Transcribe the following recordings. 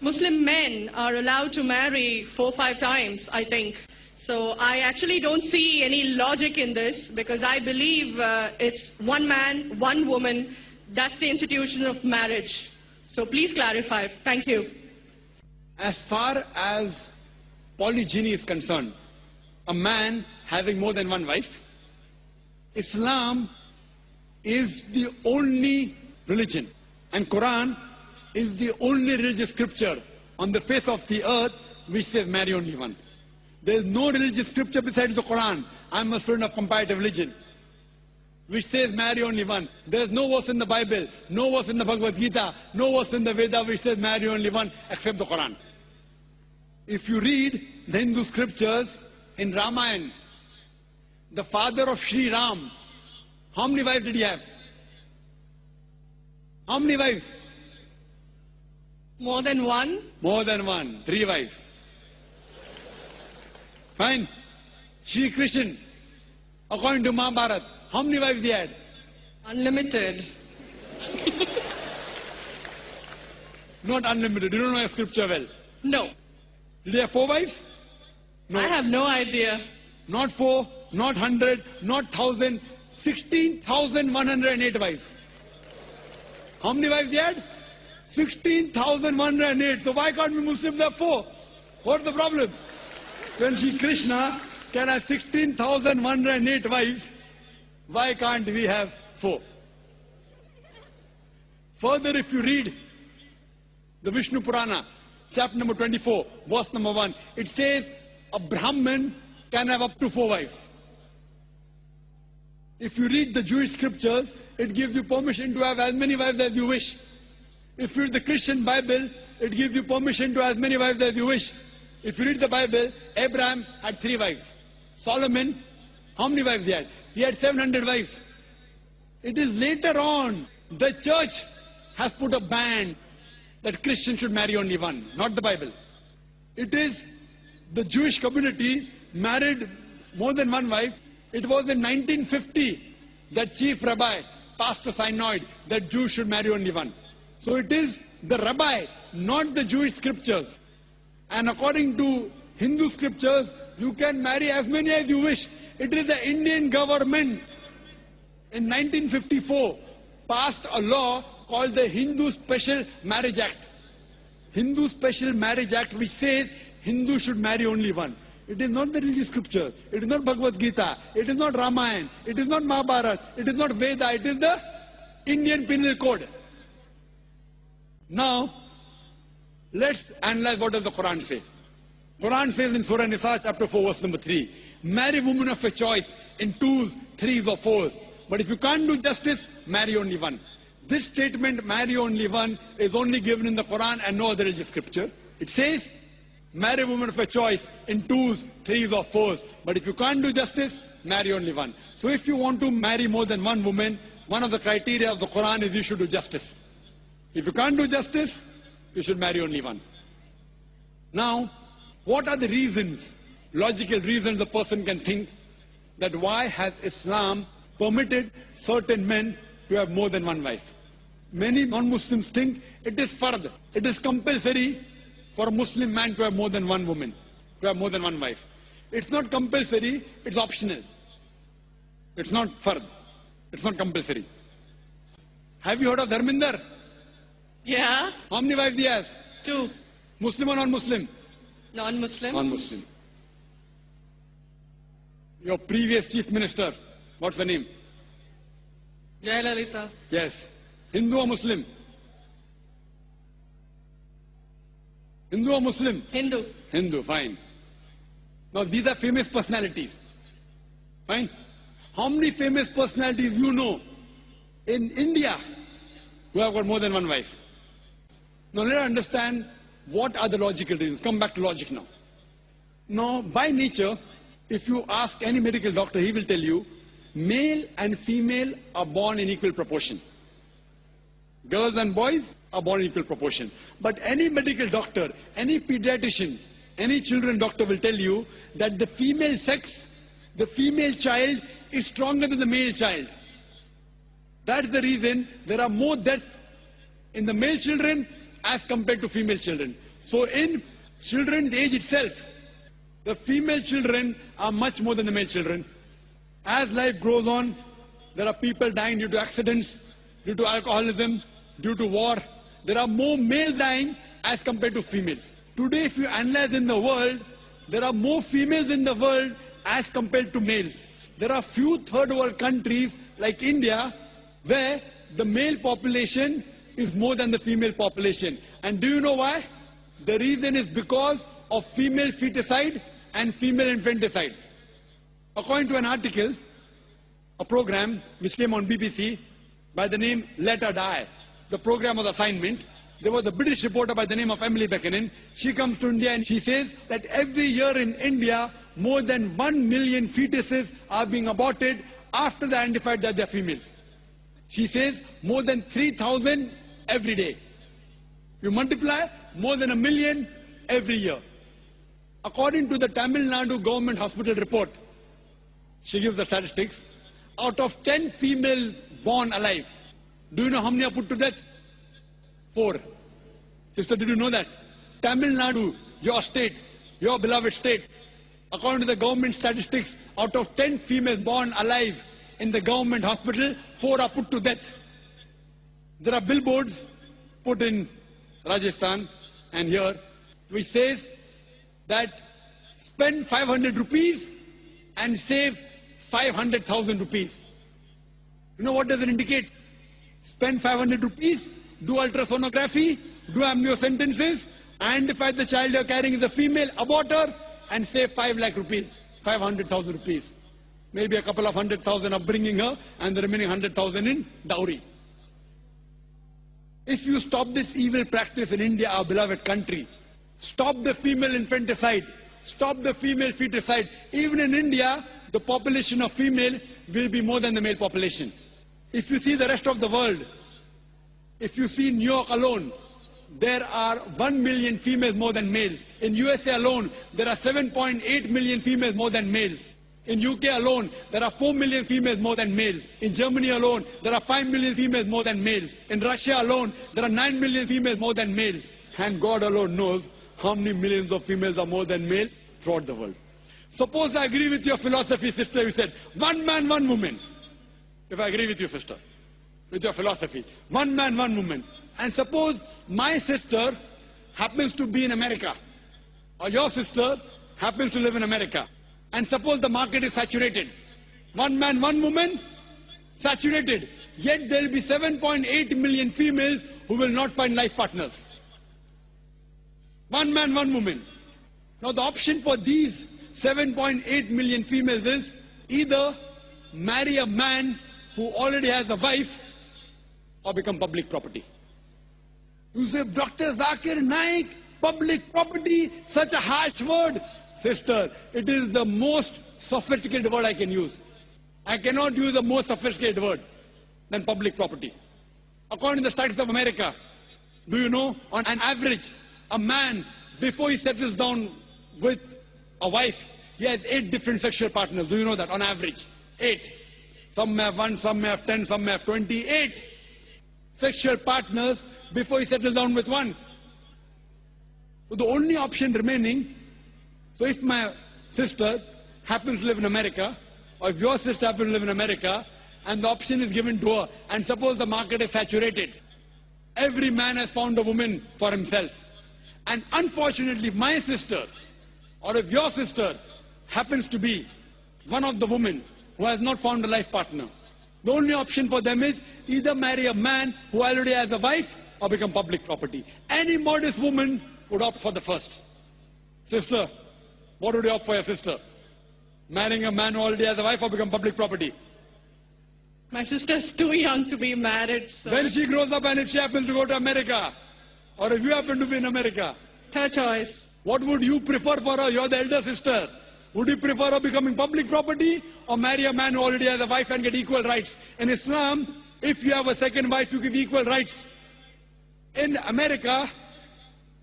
Muslim men are allowed to marry 4-5 times, I think. So I actually don't see any logic in this because I believe it's one man, one woman. That's the institution of marriage. So please clarify. Thank you. As far as polygyny is concerned, a man having more than one wife, Islam is the only religion, and Quran is the only religious scripture on the face of the earth which says marry only one. There is no religious scripture besides the Quran. I'm a student of comparative religion, which says marry only one. There is no verse in the Bible, no verse in the Bhagavad Gita, no verse in the Veda which says marry only one except the Quran. If you read the Hindu scriptures in Ramayana, the father of Sri Ram, how many wives did he have? How many wives? More than one? More than one. 3 wives. Fine. Shri Krishna, according to Mahabharata, how many wives he had? Unlimited. Not unlimited. You don't know your scripture well. No. Did he have 4 wives? No. I have no idea. Not 4, not 100, not 1,000, 16,108 wives. How many wives he had? 16,108. So why can't we Muslims have 4? What's the problem? When Shri Krishna can have 16,108 wives, why can't we have 4? Further, if you read the Vishnu Purana, chapter number 24, verse number 1, it says a Brahmin can have up to 4 wives. If you read the Jewish scriptures, it gives you permission to have as many wives as you wish. If you read the Christian Bible, it gives you permission to have as many wives as you wish. If you read the Bible, Abraham had 3 wives. Solomon, how many wives he had? He had 700 wives. It is later on, the church has put a ban that Christians should marry only one, not the Bible. It is the Jewish community married more than one wife. It was in 1950 that chief rabbi passed a synod that Jews should marry only one. So it is the rabbi, not the Jewish scriptures. And according to Hindu scriptures, you can marry as many as you wish. It is the Indian government in 1954 passed a law called the Hindu Special Marriage Act. Hindu Special Marriage Act, which says Hindus should marry only one. It is not the religious scripture. It is not Bhagavad Gita. It is not Ramayana. It is not Mahabharata. It is not Veda. It is the Indian Penal Code. Now, let's analyze what does the Quran say. Quran says in Surah Nisa chapter 4 verse number 3, marry women of your choice in 2s, 3s or 4s. But if you can't do justice, marry only one. This statement, marry only one, is only given in the Quran and no other religious scripture. It says, marry women of your choice in 2s, 3s or 4s. But if you can't do justice, marry only one. So if you want to marry more than one woman, one of the criteria of the Quran is you should do justice. If you can't do justice, you should marry only one. Now, what are the reasons, logical reasons a person can think that why has Islam permitted certain men to have more than one wife? Many non-Muslims think it is fard, it is compulsory for a Muslim man to have more than one woman, to have more than one wife. It's not compulsory, it's optional. It's not fard, it's not compulsory. Have you heard of Dharminder? Yeah. How many wives he has? 2. Muslim or non-Muslim? Non-Muslim. Non-Muslim. Your previous chief minister, what's the name? Jayalalitha. Yes. Hindu or Muslim? Hindu or Muslim? Hindu. Hindu, fine. Now these are famous personalities. Fine. How many famous personalities you know in India who have got more than one wife? Now let us understand what are the logical reasons. Come back to logic now. Now, by nature, if you ask any medical doctor, he will tell you, male and female are born in equal proportion. Girls and boys are born in equal proportion. But any medical doctor, any pediatrician, any children doctor will tell you that the female sex, the female child is stronger than the male child. That's the reason there are more deaths in the male children as compared to female children. So in children's age itself, the female children are much more than the male children. As life goes on, there are people dying due to accidents, due to alcoholism, due to war. There are more males dying as compared to females. Today, if you analyze in the world, there are more females in the world as compared to males. There are few third world countries like India where the male population is more than the female population. And do you know why? The reason is because of female feticide and female infanticide. According to an article, a program which came on BBC by the name Let Her Die, the program was assignment. There was a British reporter by the name of Emily Buchanan. She comes to India and she says that every year in India, more than 1 million fetuses are being aborted after they identified that they are females. She says more than 3,000 every day. You multiply, more than 1 million every year. According to the Tamil Nadu government hospital report, she gives the statistics, out of 10 female born alive, do you know how many are put to death? 4. Sister, did you know that? Tamil Nadu, your state, your beloved state, according to the government statistics, out of 10 females born alive in the government hospital, 4 are put to death. There are billboards put in Rajasthan and here, which says that spend 500 rupees and save 500,000 rupees. You know what does it indicate? Spend 500 rupees, do ultrasonography, do amniocentesis, identify the child you're carrying is a female, abort her, and save 5 lakh rupees, 500,000 rupees. Maybe a couple of 100,000 upbringing her, and the remaining 100,000 in dowry. If you stop this evil practice in India, our beloved country, stop the female infanticide, stop the female feticide. Even in India, the population of female will be more than the male population. If you see the rest of the world, if you see New York alone, there are 1 million females more than males. In USA alone, there are 7.8 million females more than males. In UK alone, there are 4 million females more than males. In Germany alone, there are 5 million females more than males. In Russia alone, there are 9 million females more than males. And God alone knows how many millions of females are more than males throughout the world. Suppose I agree with your philosophy, sister, you said, 1 man, 1 woman. If I agree with you, sister, with your philosophy, 1 man, 1 woman. And suppose my sister happens to be in America, or your sister happens to live in America. And suppose the market is saturated. 1 man, 1 woman, saturated. Yet there will be 7.8 million females who will not find life partners. 1 man, 1 woman. Now the option for these 7.8 million females is either marry a man who already has a wife or become public property. You say, Dr. Zakir Naik, public property, such a harsh word. Sister, it is the most sophisticated word I can use. I cannot use a more sophisticated word than public property. According to the statistics of America, do you know, on an average, a man, before he settles down with a wife, he has 8 different sexual partners. Do you know that? On average, 8. Some may have 1, some may have 10, some may have 28 sexual partners before he settles down with one. So the only option remaining, so if my sister happens to live in America, or if your sister happens to live in America, and the option is given to her, and suppose the market is saturated, every man has found a woman for himself. And unfortunately, my sister, or if your sister happens to be one of the women who has not found a life partner, the only option for them is either marry a man who already has a wife or become public property. Any modest woman would opt for the first. Sister, what would you opt for your sister? Marrying a man who already has a wife or become public property? My sister's too young to be married, so... When she grows up and if she happens to go to America, or if you happen to be in America, Third choice. what would you prefer for her? You're the elder sister. Would you prefer her becoming public property or marry a man who already has a wife and get equal rights? In Islam, if you have a second wife, you give equal rights. In America,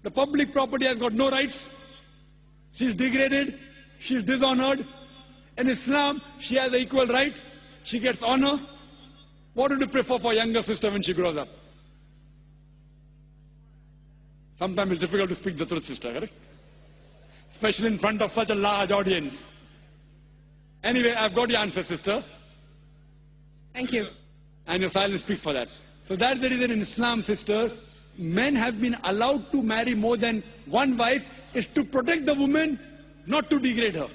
the public property has got no rights. She's degraded. She's dishonored. In Islam, she has an equal right. She gets honor. What would you prefer for younger sister when she grows up? Sometimes it's difficult to speak the truth, sister, correct? Especially in front of such a large audience. Anyway, I've got your answer, sister. Thank you. And your silence speaks for that. So that's the reason in Islam, sister, men have been allowed to marry more than one wife is to protect the woman, not to degrade her.